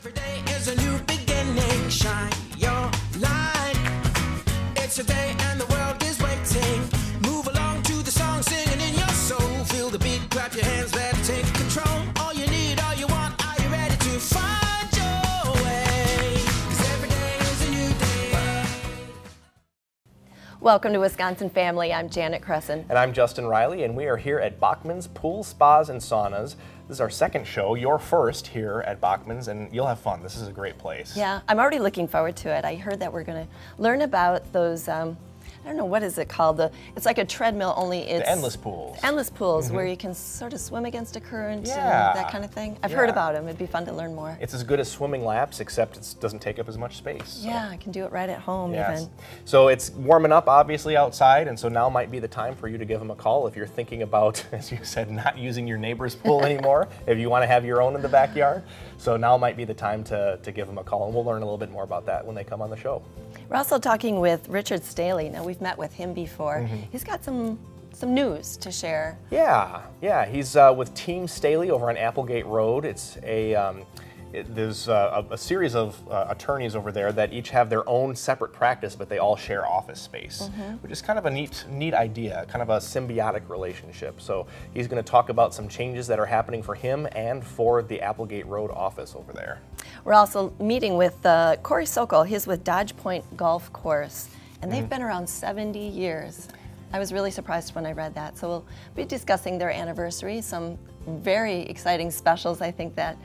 Every day is a new beginning. Shine your light. It's a day and the world is waiting. Move along to the song, singing in your soul. Feel the beat, clap your hands, let it take control. All you need, all you want, are you ready to find your way? 'Cause every day is a new day. Welcome to Wisconsin Family. I'm Janet Crescent. And I'm Justin Riley, and we are here at Bachmanns Pools, Spas, and Saunas. This is our second show, your first here at Bachmanns, and you'll have fun. This is a great place. Yeah, I'm already looking forward to it. I heard that we're going to learn about those, I don't know, what is it called? It's like a treadmill, only it's... The endless pools. Endless pools, where you can sort of swim against a current Yeah. and that kind of thing. I've heard about them. It'd be fun to learn more. It's as good as swimming laps, except it doesn't take up as much space. So. Yeah, I can do it right at home even. So it's warming up, obviously, outside, and so now might be the time for you to give them a call if you're thinking about, as you said, not using your neighbor's pool anymore, if you want to have your own in the backyard. So now might be the time to give them a call, and we'll learn a little bit more about that when they come on the show. We're also talking with Richard Staley. Now, we've met with him before. He's got some news to share. Yeah, he's with Team Staley over on Applegate Road. It's there's a series of attorneys over there that each have their own separate practice, but they all share office space, which is kind of a neat idea, kind of a symbiotic relationship. So he's going to talk about some changes that are happening for him and for the Applegate Road office over there. We're also meeting with Corey Sokol. He's with Dodge Point Golf Course, and they've been around 70 years. I was really surprised when I read that. So we'll be discussing their anniversary, some very exciting specials, I think, that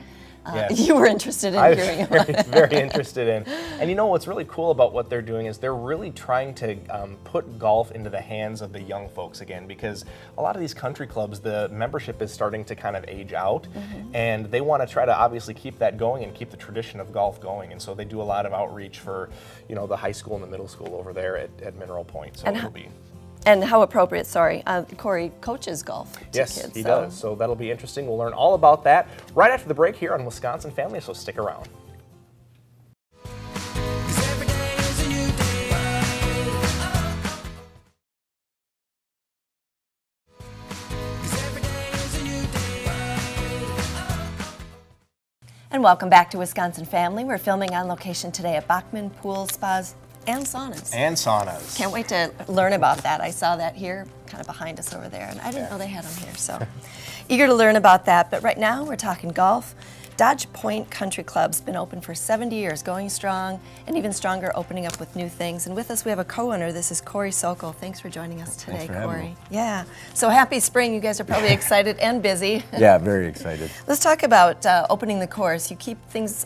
you were interested in hearing about. Very interested in. And you know what's really cool about what they're doing is they're really trying to put golf into the hands of the young folks again, because a lot of these country clubs, the membership is starting to kind of age out, and they want to try to obviously keep that going and keep the tradition of golf going. And so they do a lot of outreach for, you know, the high school and the middle school over there at Mineral Point. So it'll be. And how appropriate, Corey coaches golf to yes, kids. He does. So that'll be interesting. We'll learn all about that right after the break here on Wisconsin Family, so stick around. And welcome back to Wisconsin Family. We're filming on location today at Bachmanns Pools, Spas, and Saunas. And saunas. Can't wait to learn about that. I saw that here, kind of behind us over there, and I didn't know they had them here, so eager to learn about that. But right now, we're talking golf. Dodge Point Country Club's been open for 70 years, going strong, and even stronger, opening up with new things. And with us, we have a co-owner. This is Corey Sokol. Thanks for joining us today, Thanks for having Corey. me. Yeah. So happy spring. You guys are probably excited and busy. Yeah, very excited. Let's talk about opening the course. You keep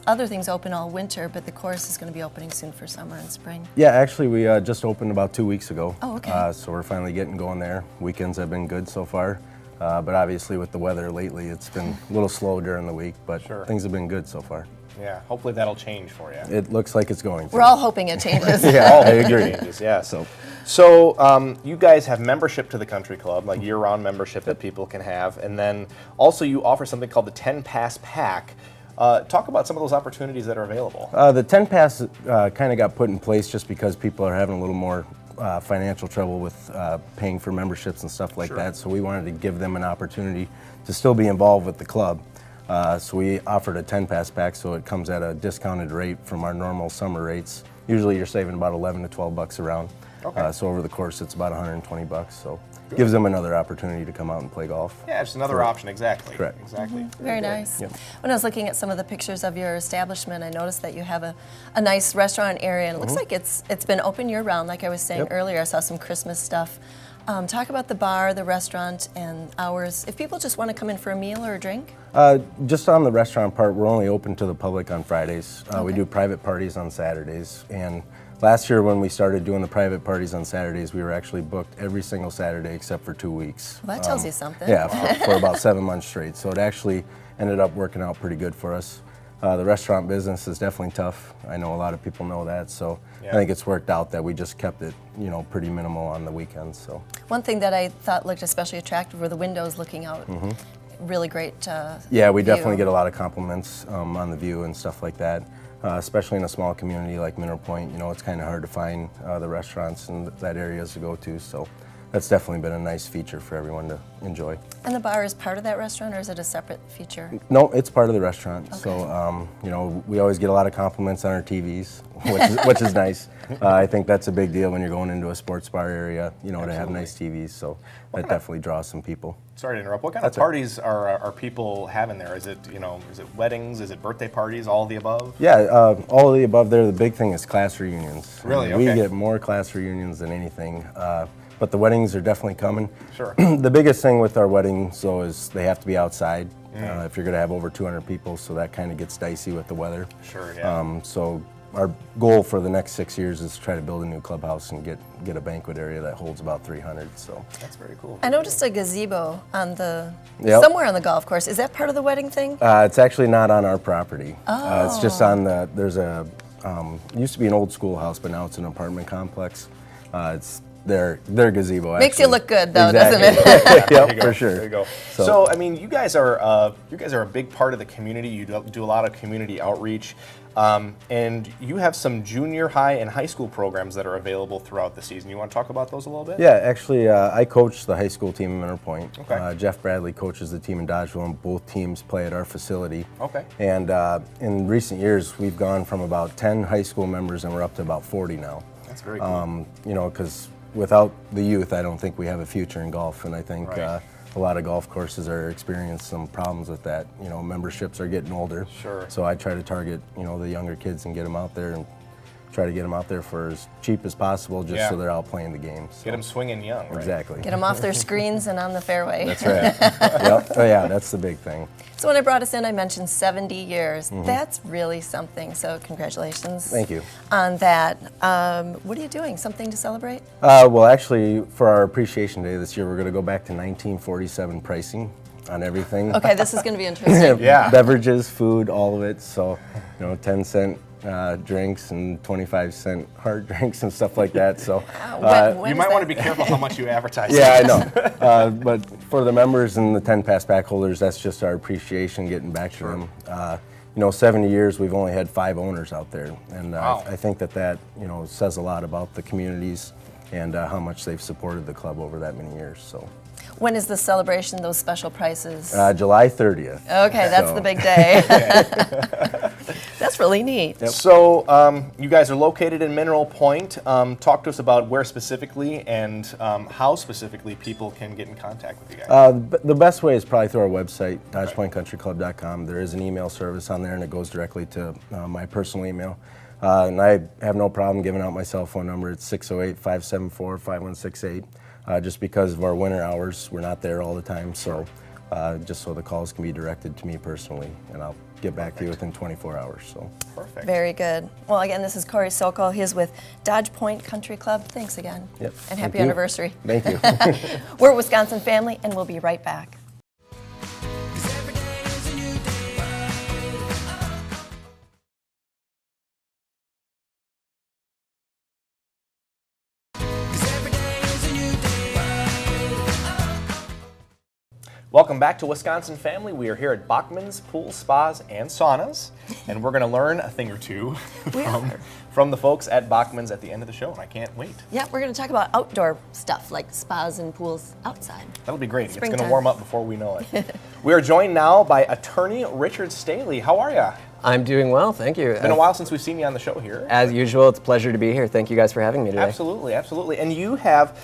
other things open all winter, but the course is going to be opening soon for summer and spring. Yeah, actually, we just opened about 2 weeks ago. Oh, okay. So we're finally getting going there. Weekends have been good so far. But obviously with the weather lately, it's been a little slow during the week, but things have been good so far. Yeah, hopefully that'll change for you. It looks like it's going to. We're all hoping it changes. Yeah, I agree. Yeah. So you guys have membership to the country club, like year-round membership that people can have, and then also you offer something called the 10 Pass Pack. Talk about some of those opportunities that are available. The 10 Pass kind of got put in place just because people are having a little more financial trouble with paying for memberships and stuff like that, so we wanted to give them an opportunity to still be involved with the club. So we offered a 10 Pass Pack, so it comes at a discounted rate from our normal summer rates. Usually you're saving about 11 to 12 bucks a round. Okay. So over the course it's about 120 bucks. So gives them another opportunity to come out and play golf. Yeah, it's another option, exactly. Correct. Exactly. Very nice. Yep. When I was looking at some of the pictures of your establishment, I noticed that you have a nice restaurant area, and it looks like it's been open year-round, like I was saying earlier. I saw some Christmas stuff. Talk about the bar, the restaurant, and hours. If people just want to come in for a meal or a drink? Just on the restaurant part, we're only open to the public on Fridays. We do private parties on Saturdays, and last year when we started doing the private parties on Saturdays, we were actually booked every single Saturday except for 2 weeks. Well, that tells you something. Yeah, for about 7 months straight. So it actually ended up working out pretty good for us. The restaurant business is definitely tough. I know a lot of people know that, so I think it's worked out that we just kept it, you know, pretty minimal on the weekends. So one thing that I thought looked especially attractive were the windows looking out. Really great yeah, we view. definitely get a lot of compliments on the view and stuff like that. Especially in a small community like Mineral Point, you know, it's kind of hard to find the restaurants and that areas to go to. So that's definitely been a nice feature for everyone to enjoy. And the bar is part of that restaurant, or is it a separate feature? No, it's part of the restaurant. Okay. So, you know, we always get a lot of compliments on our TVs, which is nice. I think that's a big deal when you're going into a sports bar area, you know, to have nice TVs. So that definitely draws some people. Sorry to interrupt. What kind of parties are people having there? Is it, you know, is it weddings? Is it birthday parties? All of the above? Yeah, all of the above there. The big thing is class reunions. Really? We Okay. get more class reunions than anything. But the weddings are definitely coming. Sure. The biggest thing with our weddings, though, is they have to be outside. If you're going to have over 200 people, so that kind of gets dicey with the weather. Sure, yeah. So our goal for the next 6 years is to try to build a new clubhouse and get a banquet area that holds about 300. So That's very cool. I noticed a gazebo on the Yep. somewhere on the golf course. Is that part of the wedding thing? it's actually not on our property. It's just on there's a, used to be an old schoolhouse, but now it's an apartment complex. It's their gazebo. Makes you actually. look good, though, Exactly. doesn't it? There you Yep, go. for sure. There you go. So- So, I mean, you guys are a big part of the community. You do a lot of community outreach, and you have some junior high and high school programs that are available throughout the season. You want to talk about those a little bit? Yeah, actually, I coach the high school team in Minter Point. Okay. Jeff Bradley coaches the team in Dodgeville, and both teams play at our facility. Okay. And in recent years, we've gone from about 10 high school members, and we're up to about 40 now. That's very cool. You know, because without the youth, I don't think we have a future in golf, and I think Right. a lot of golf courses are experiencing some problems with that. You know, memberships are getting older. Sure. So I try to target, you know, the younger kids and get them out there and try to get them out there for as cheap as possible, just so they're out playing the games. Get them swinging young, right? Exactly. Get them off their screens and on the fairway. That's right. Yep. Oh yeah, that's the big thing. So when I brought us in, I mentioned 70 years. That's really something. So congratulations. Thank you. On that. What are you doing? Something to celebrate? Well, actually, for our Appreciation Day this year, we're going to go back to 1947 pricing on everything. Okay, this is going to be interesting. Yeah. Beverages, food, all of it. So, you know, 10-cent drinks and 25-cent hard drinks and stuff like that. So, When You is might that? want to be careful how much you advertise. yeah, I know. But for the members and the 10 pass back holders, that's just our appreciation getting back to them. You know, 70 years, we've only had 5 owners out there. And Wow. I think that, you know, says a lot about the communities and how much they've supported the club over that many years. So, When is the celebration, those special prices? July 30th. Okay, that's so- the big day. That's really neat. So you guys are located in Mineral Point. Talk to us about where specifically and how specifically people can get in contact with you guys. The best way is probably through our website, dodgepointcountryclub.com. There is an email service on there, and it goes directly to my personal email. And I have no problem giving out my cell phone number. It's 608-574-5168. Just because of our winter hours, we're not there all the time. So just so the calls can be directed to me personally, and I'll get back to you within 24 hours. So. Perfect. Very good. Well, again, this is Corey Sokol. He's with Dodge Point Country Club. Thanks again. Yep. And happy Thank you. anniversary. Thank you. We're a Wisconsin family, and we'll be right back. 'Cause every day is a new day. Welcome back to Wisconsin Family. We are here at Bachmanns Pools, Spas, and Saunas, and we're going to learn a thing or two from the folks at Bachmanns at the end of the show, and I can't wait. Yeah, we're going to talk about outdoor stuff like spas and pools outside. That'll be great. It's going to Springtime. warm up before we know it. We are joined now by attorney Richard Staley. How are you? I'm doing well, thank you. It's been a while since we've seen you on the show here. As usual, it's a pleasure to be here. Thank you guys for having me today. Absolutely, absolutely. And you have,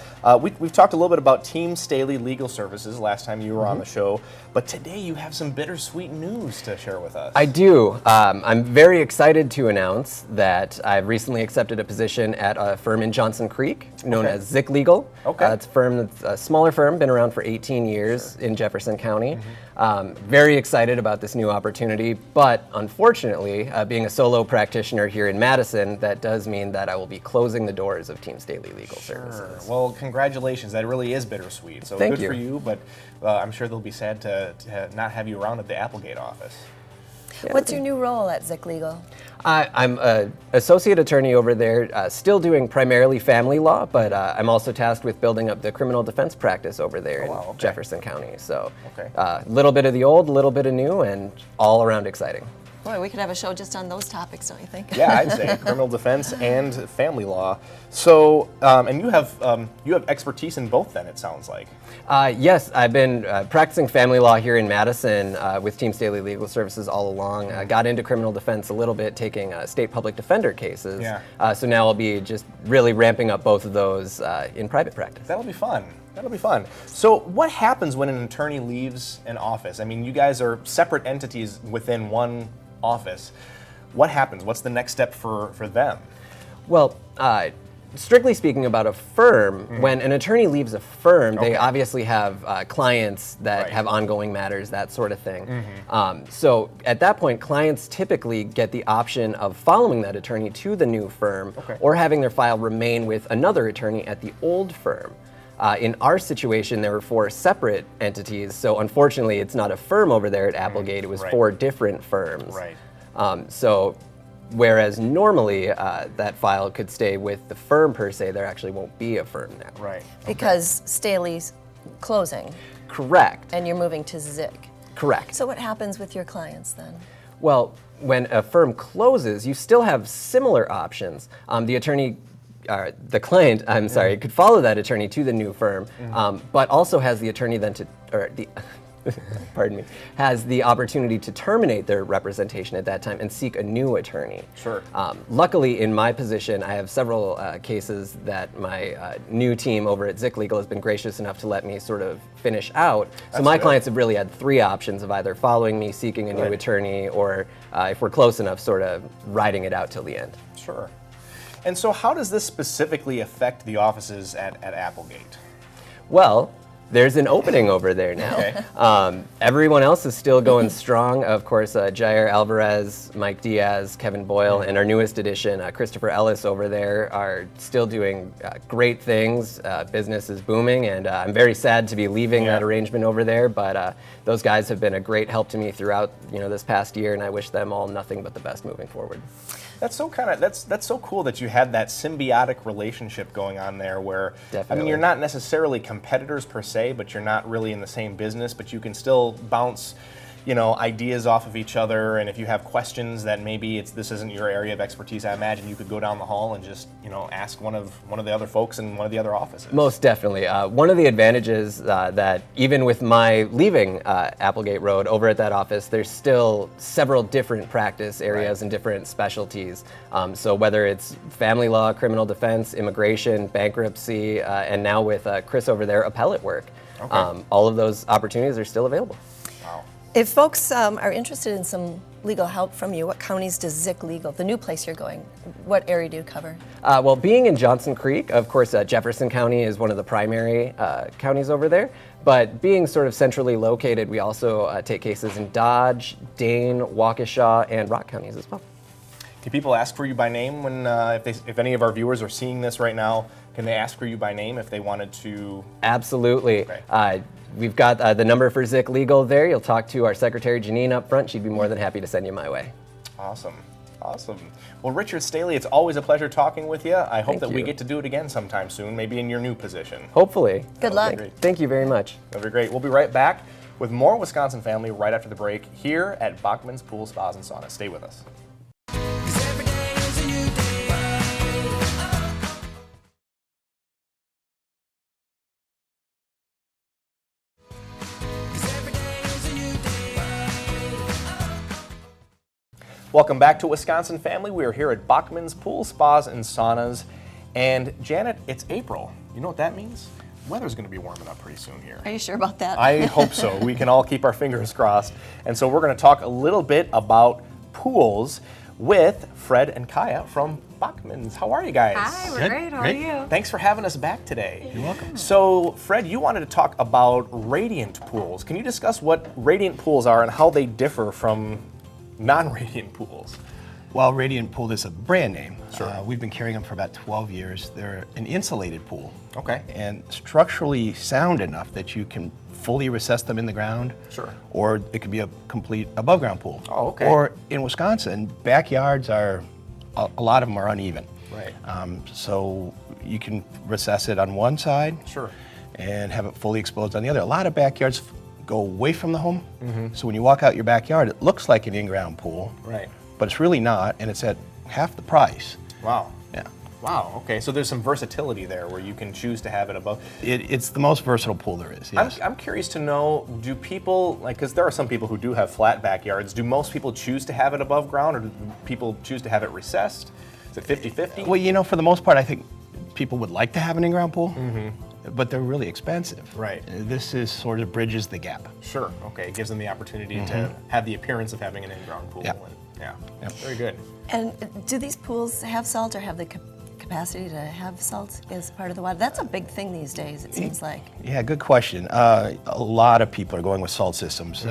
we've talked a little bit about Team Staley Legal Services last time you were on the show, but today you have some bittersweet news to share with us. I do. I'm very excited to announce that I've recently accepted a position at a firm in Johnson Creek known as Zick Legal. Okay. It's a firm that's a smaller firm, been around for 18 years in Jefferson County. Very excited about this new opportunity, but unfortunately, being a solo practitioner here in Madison, that does mean that I will be closing the doors of Team Staley Legal Services. Well, congratulations. That really is bittersweet. So Thank good you. for you, but I'm sure they'll be sad to not have you around at the Applegate office. What's your new role at Zick Legal? I'm an associate attorney over there, still doing primarily family law, but I'm also tasked with building up the criminal defense practice over there in Jefferson County. So a little bit of the old, a little bit of new, and all around exciting. Boy, we could have a show just on those topics, don't you think? Yeah, I'd say criminal defense and family law. So, and you have expertise in both. Then it sounds like. Yes, I've been practicing family law here in Madison with Team Staley Legal Services all along. I got into criminal defense a little bit, taking state public defender cases. Yeah. So now I'll be just really ramping up both of those in private practice. That'll be fun. That'll be fun. So what happens when an attorney leaves an office? I mean, you guys are separate entities within one office. What happens? What's the next step for them? Well, strictly speaking about a firm, when an attorney leaves a firm, they obviously have clients that have ongoing matters, that sort of thing. So at that point, clients typically get the option of following that attorney to the new firm or having their file remain with another attorney at the old firm. In our situation, there were 4 separate entities, so unfortunately it's not a firm over there at Applegate, it was 4 different firms. So whereas normally that file could stay with the firm per se, there actually won't be a firm now. Right. Because Staley's closing. Correct. And you're moving to Zick. Correct. So what happens with your clients then? Well, when a firm closes, you still have similar options. The client, I'm sorry, could follow that attorney to the new firm, but also has the attorney then pardon me, has the opportunity to terminate their representation at that time and seek a new attorney. Sure. Luckily, in my position, I have several cases that my new team over at Zick Legal has been gracious enough to let me sort of finish out. So my clients have really had 3 options of either following me, seeking a new attorney, or if we're close enough, sort of riding it out till the end. Sure. And so how does this specifically affect the offices at Applegate? Well, there's an opening over there now. Everyone else is still going strong. Of course, Jair Alvarez, Mike Diaz, Kevin Boyle, and our newest addition, Christopher Ellis over there are still doing great things. Business is booming, and I'm very sad to be leaving that arrangement over there, but those guys have been a great help to me throughout this past year, and I wish them all nothing but the best moving forward. That's so cool that you had that symbiotic relationship going on there where, I mean, you're not necessarily competitors per se, but you're not really in the same business, but you can still bounce, ideas off of each other, and if you have questions that maybe this isn't your area of expertise, I imagine you could go down the hall and just, ask one of the other folks in one of the other offices. Most definitely. One of the advantages that even with my leaving Applegate Road over at that office, there's still several different practice areas and different specialties. So whether it's family law, criminal defense, immigration, bankruptcy, and now with Chris over there, appellate work. All of those opportunities are still available. Wow. If folks are interested in some legal help from you, what counties does Zick Legal, the new place you're going, what area do you cover? Well, being in Johnson Creek, of course, Jefferson County is one of the primary counties over there. But being sort of centrally located, we also take cases in Dodge, Dane, Waukesha, and Rock counties as well. Do people ask for you by name when, if any of our viewers are seeing this right now, can they ask for you by name if they wanted to? Absolutely. We've got the number for Zick Legal there. You'll talk to our secretary, Janine, up front. She'd be more than happy to send you my way. Awesome. Awesome. Well, Richard Staley, it's always a pleasure talking with you. I hope that we get to do it again sometime soon, maybe in your new position. Hopefully. Good luck. Thank you very much. That'll be great. We'll be right back with more Wisconsin Family right after the break here at Bachmanns Pools, Spas, and Saunas. Stay with us. Welcome back to Wisconsin Family. We are here at Bachmanns Pools, Spas, and Saunas. And Janet, it's April. You know what that means? Weather's going to be warming up pretty soon here. Are you sure about that? I hope so. We can all keep our fingers crossed. And so we're going to talk a little bit about pools with Fred and Kaya from Bachmanns. How are you guys? Hi, we're great. How are you? Thanks for having us back today. You're welcome. So, Fred, you wanted to talk about radiant pools. Can you discuss what radiant pools are and how they differ from non-radiant pools? Well, Radiant Pool is a brand name. Sure. We've been carrying them for about 12 years. They're an insulated pool. Okay. And structurally sound enough that you can fully recess them in the ground. Sure. Or it could be a complete above ground pool. Oh, okay. Or in Wisconsin, backyards are, a lot of them are uneven. Right. So you can recess it on one side. Sure. And have it fully exposed on the other. A lot of backyards go away from the home. So when you walk out your backyard, it looks like an in-ground pool, Right. but it's really not, and it's at half the price. Wow. Yeah. Wow. Okay. So there's some versatility there where you can choose to have it above. It's the most versatile pool there is, yes. I'm curious to know, do people, like, because there are some people who do have flat backyards, do most people choose to have it above ground, or do people choose to have it recessed? Is it 50-50? Well, you know, for the most part, I think people would like to have an in-ground pool, but they're really expensive. Right. This is sort of bridges the gap. Sure. Okay. It gives them the opportunity to have the appearance of having an in-ground pool. Yeah. Yeah. Yep. Very good. And do these pools have salt or have the capacity to have salt as part of the water? That's a big thing these days, it seems like. Yeah, good question. A lot of people are going with salt systems.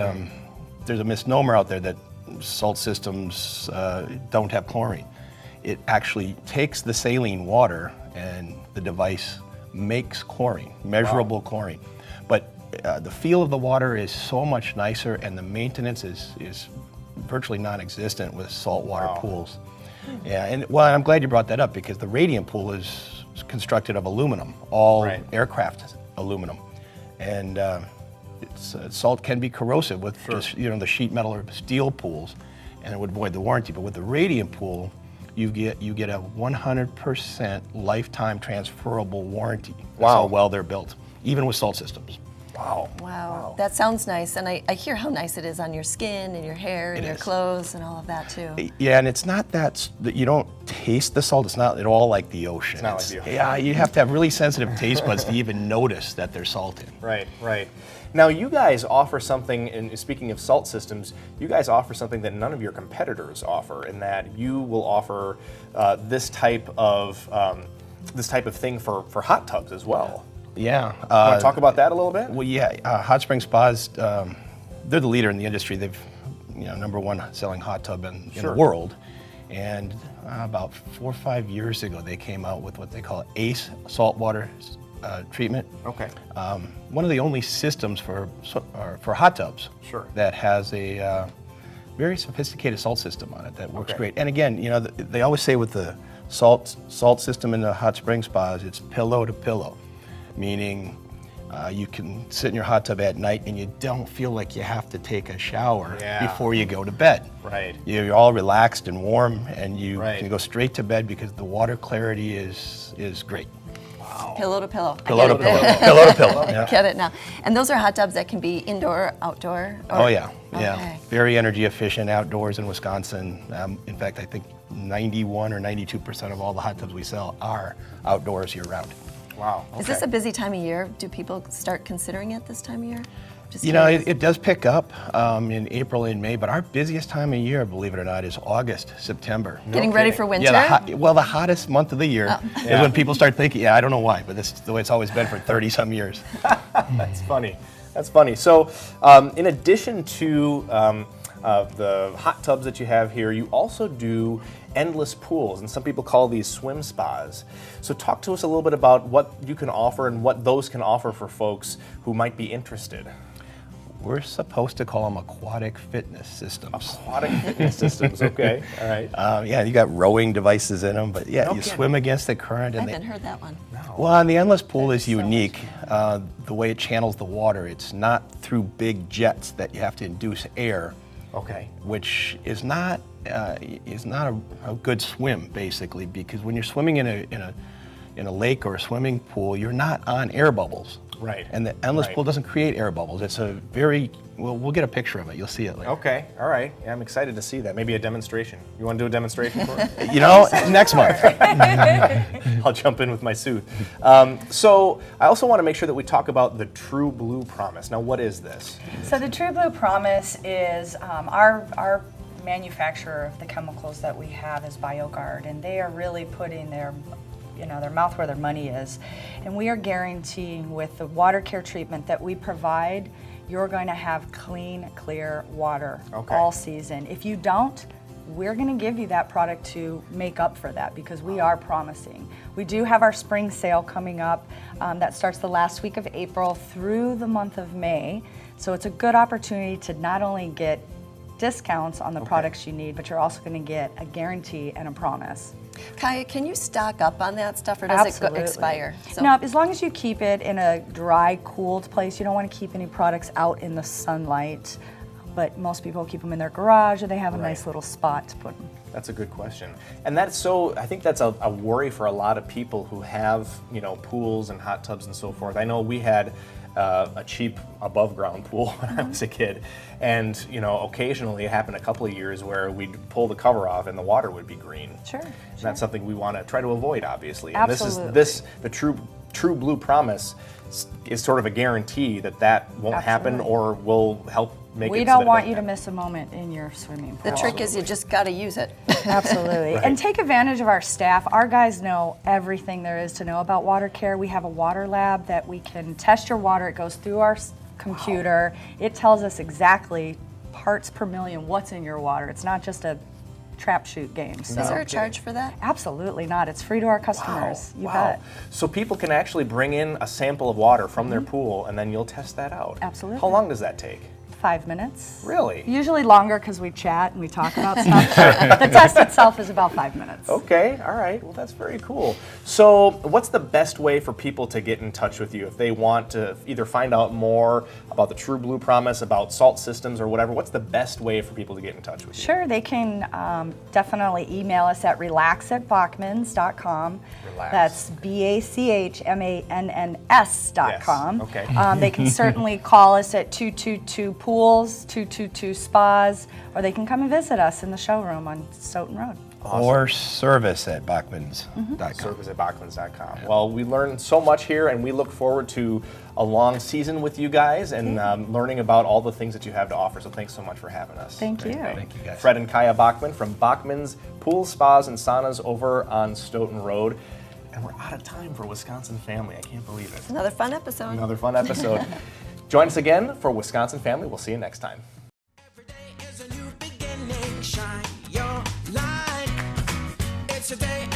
There's a misnomer out there that salt systems don't have chlorine. It actually takes the saline water and the device makes chlorine, measurable chlorine. But the feel of the water is so much nicer, and the maintenance is virtually non-existent with saltwater pools. Yeah, and well, I'm glad you brought that up, because the radiant pool is constructed of aluminum, all aircraft aluminum, and salt can be corrosive with just the sheet metal or steel pools, and it would void the warranty. But with the radiant pool, you get a 100% lifetime transferable warranty. That's how well they're built, even with salt systems. Wow. That sounds nice, and I hear how nice it is on your skin and your hair and your clothes and all of that too. Yeah, and it's not that you don't taste the salt. It's not at all like the ocean. It's not like the ocean. Yeah, you have to have really sensitive taste buds to even notice that there's salt in. Right, right. Now, you guys offer something, and speaking of salt systems, you guys offer something that none of your competitors offer, in that you will offer this type of thing for hot tubs as well. Yeah. Want to talk about that a little bit? Well, yeah. Hot spring spas, they're the leader in the industry. They've, #1 selling hot tub in the world. And about 4 or 5 years ago, they came out with what they call ACE saltwater treatment. Okay. One of the only systems for hot tubs that has a very sophisticated salt system on it that works great. And again, they always say with the salt system in the hot spring spas, it's pillow to pillow, meaning you can sit in your hot tub at night and you don't feel like you have to take a shower before you go to bed. Right. You're all relaxed and warm, and you can go straight to bed because the water clarity is great. Pillow to pillow. Pillow to pillow. Pillow to pillow. Yeah. Get it now. And those are hot tubs that can be indoor, outdoor? Oh yeah, yeah. Okay. Very energy efficient outdoors in Wisconsin. In fact, I think 91 or 92% of all the hot tubs we sell are outdoors year round. Wow. Okay. Is this a busy time of year? Do people start considering it this time of year? Just It does pick up in April and May, but our busiest time of year, believe it or not, is August, September. Getting ready for winter? Yeah, the hottest month of the year is when people start thinking, I don't know why, but this is the way it's always been for 30-some years. That's funny. That's funny. So, in addition to the hot tubs that you have here, you also do endless pools, and some people call these swim spas. So talk to us a little bit about what you can offer and what those can offer for folks who might be interested. We're supposed to call them aquatic fitness systems. Aquatic fitness systems, okay, all right. You got rowing devices in them, but you swim against the current. I And haven't heard that one. Well, and the endless pool is unique. The way it channels the water, it's not through big jets that you have to induce air. Okay. Which is not a good swim, basically, because when you're swimming in a lake or a swimming pool, you're not on air bubbles. Right. And the endless pool doesn't create air bubbles. It's a very we'll get a picture of it. You'll see it later. Okay. All right. Yeah, I'm excited to see that. Maybe a demonstration. You want to do a demonstration for us? Next month. I'll jump in with my suit. So I also want to make sure that we talk about the True Blue Promise. Now, what is this? So the True Blue Promise is our manufacturer of the chemicals that we have is BioGuard, and they are really putting their mouth where their money is. And we are guaranteeing with the water care treatment that we provide, you're going to have clean, clear water all season. If you don't, we're going to give you that product to make up for that, because we are promising. We do have our spring sale coming up that starts the last week of April through the month of May. So it's a good opportunity to not only get discounts on the products you need, but you're also going to get a guarantee and a promise. Kaya, can you stock up on that stuff, or does Absolutely. it expire? No, as long as you keep it in a dry, cooled place, you don't want to keep any products out in the sunlight. But most people keep them in their garage, or they have a nice little spot to put them. That's a good question. And that's I think that's a worry for a lot of people who have, pools and hot tubs and so forth. I know we had a cheap above ground pool when I was a kid. And, occasionally it happened a couple of years where we'd pull the cover off and the water would be green. Sure. And that's something we want to try to avoid, obviously. And Absolutely. the True Blue Promise is sort of a guarantee that won't happen or will help make it. We so don't that it want doesn't you to happen. miss a moment in your swimming pool. The trick is you just got to use it. Absolutely. And take advantage of our staff. Our guys know everything there is to know about water care. We have a water lab that we can test your water. It goes through our computer. It tells us exactly parts per million what's in your water. It's not just a trap shoot game. So. Is there a charge for that? Absolutely not. It's free to our customers. You bet. So people can actually bring in a sample of water from their pool, and then you'll test that out. Absolutely. How long does that take? 5 minutes. Really? Usually longer because we chat and we talk about stuff. The test itself is about 5 minutes. Okay, all right. Well, that's very cool. So what's the best way for people to get in touch with you if they want to either find out more about the True Blue Promise, about salt systems or whatever? What's the best way for people to get in touch with you? Sure, they can definitely email us at relax@bachmanns.com. Relax. That's BACHMANNS.com. Yes, okay. They can certainly call us at 222 Pools, 222 Spas, or they can come and visit us in the showroom on Stoughton Road. Or service at Bachmanns.com. Service at Bachmanns.com. Well, we learned so much here, and we look forward to a long season with you guys and learning about all the things that you have to offer. So thanks so much for having us. Thank you. Thank you, guys. Fred and Kaya Bachmann from Bachmanns Pools, Spas, and Saunas over on Stoughton Road. And we're out of time for Wisconsin Family. I can't believe it. Another fun episode. Another fun episode. Join us again for Wisconsin Family. We'll see you next time. Every day is a new beginning. Shine your light. It's a day